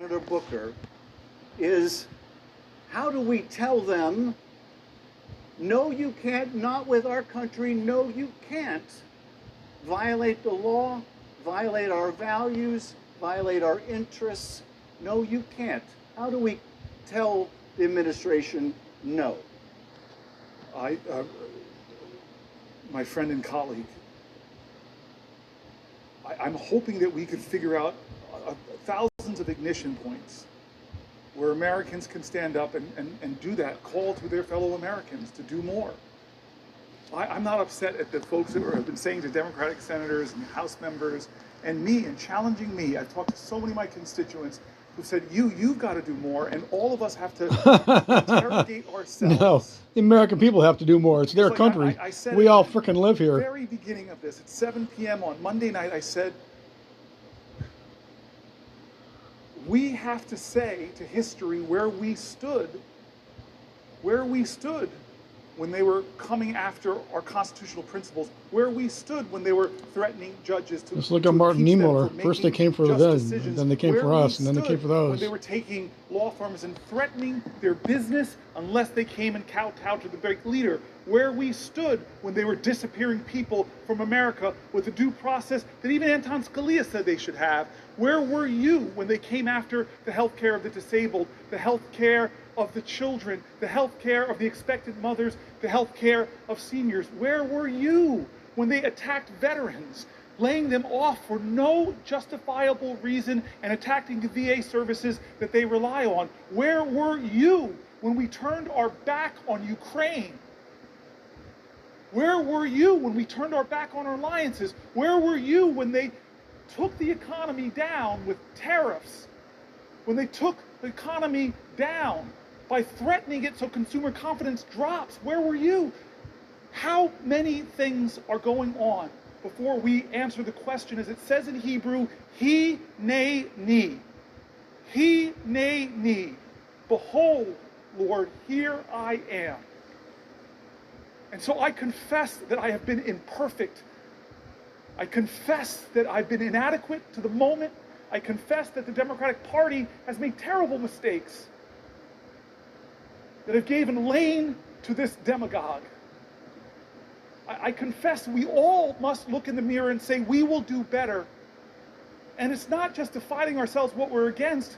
Senator Booker is, how do we tell them, no, you can't, not with our country, no, you can't violate the law, violate our values, violate our interests. No, you can't. How do we tell the administration no? My friend and colleague, I'm hoping that we could figure out thousands of ignition points where Americans can stand up and do that, call to their fellow Americans to do more. I'm not upset at the folks that have been saying to Democratic senators and House members and me and challenging me. I've talked to so many of my constituents who said, you've got to do more, and all of us have to interrogate ourselves. No, the American people have to do more. It's their country. I said we all frickin' live here. At the very beginning of this, at 7 p.m. on Monday night, I said, we have to say to history where we stood when they were coming after our constitutional principles, where we stood when they were threatening judges to Just look at Martin Niemöller. First they came for them, then they came for us, and then they came for those. When they were taking law firms and threatening their business unless they came and kowtowed to the big leader. Where we stood when they were disappearing people from America with the due process that even Anton Scalia said they should have. Where were you when they came after the health care of the disabled, the health care of the children, the health care of the expectant mothers, the health care of seniors? Where were you when they attacked veterans, laying them off for no justifiable reason and attacking the VA services that they rely on? Where were you when we turned our back on Ukraine? Where were you when we turned our back on our alliances? Where were you when they took the economy down with tariffs? When they took the economy down by threatening it so consumer confidence drops? Where were you? How many things are going on before we answer the question, as it says in Hebrew, he ne ni. He ne ni. Behold, Lord, here I am. And so I confess that I have been imperfect. I confess that I've been inadequate to the moment. I confess that the Democratic Party has made terrible mistakes, that have given lane to this demagogue. I confess we all must look in the mirror and say we will do better. And it's not just defining ourselves what we're against.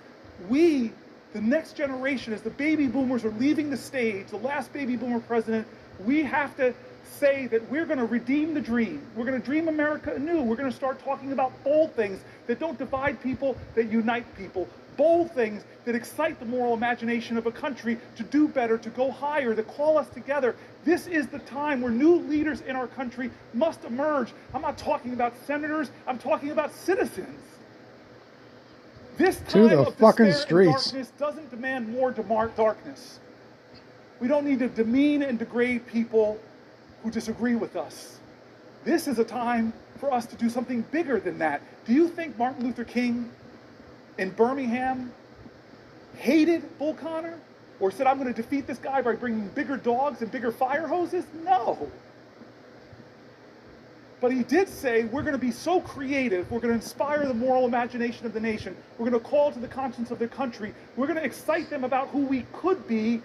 We, the next generation, as the baby boomers are leaving the stage, the last baby boomer president, we have to say that we're going to redeem the dream. We're going to dream America anew. We're going to start talking about bold things that don't divide people, that unite people. Bold things that excite the moral imagination of a country to do better, to go higher, to call us together. This is the time where new leaders in our country must emerge. I'm not talking about senators. I'm talking about citizens. This time of despair and darkness doesn't demand more darkness. We don't need to demean and degrade people who disagree with us. This is a time for us to do something bigger than that. Do you think Martin Luther King in Birmingham hated Bull Connor? Or said, I'm going to defeat this guy by bringing bigger dogs and bigger fire hoses? No. But he did say, we're going to be so creative, we're going to inspire the moral imagination of the nation, we're going to call to the conscience of the country, we're going to excite them about who we could be.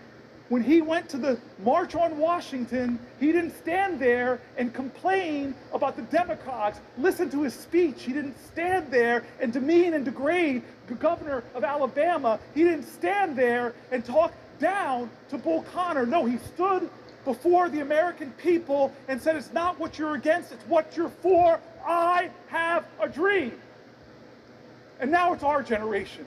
When he went to the March on Washington, he didn't stand there and complain about the demagogues. Listen to his speech. He didn't stand there and demean and degrade the governor of Alabama. He didn't stand there and talk down to Bull Connor. No, he stood before the American people and said, it's not what you're against, it's what you're for. I have a dream. And now it's our generation.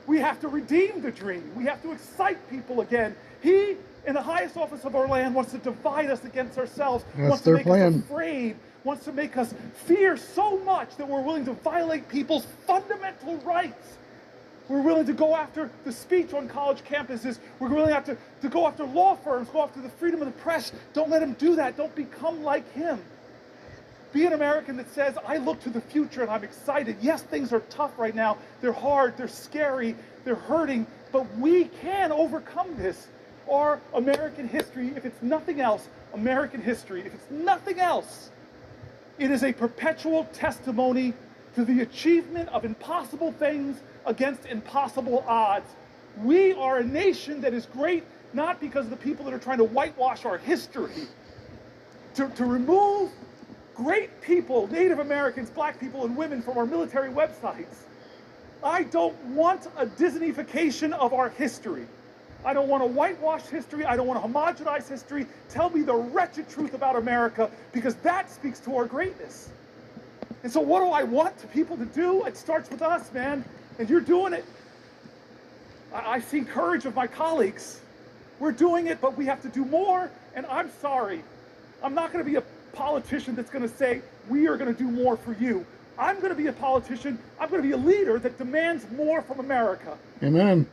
We have to redeem the dream. We have to excite people again. He, in the highest office of our land, wants to divide us against ourselves, wants to make us afraid, wants to make us fear so much that we're willing to violate people's fundamental rights. We're willing to go after the speech on college campuses. We're willing to go after law firms, go after the freedom of the press. Don't let him do that. Don't become like him. Be an American that says, I look to the future and I'm excited. Yes, things are tough right now. They're hard, they're scary, they're hurting, but we can overcome this. Our American history, if it's nothing else, American history, if it's nothing else, it is a perpetual testimony to the achievement of impossible things against impossible odds. We are a nation that is great not because of the people that are trying to whitewash our history. To remove great people, Native Americans, black people, and women from our military websites. I don't want a Disneyfication of our history. I don't want to whitewash history. I don't want to homogenize history. Tell me the wretched truth about America, because that speaks to our greatness. And so what do I want people to do? It starts with us, man, and you're doing it. I see courage of my colleagues. We're doing it, but we have to do more, and I'm sorry. I'm not going to be a politician that's going to say, we are going to do more for you. I'm going to be a politician. I'm going to be a leader that demands more from America. Amen.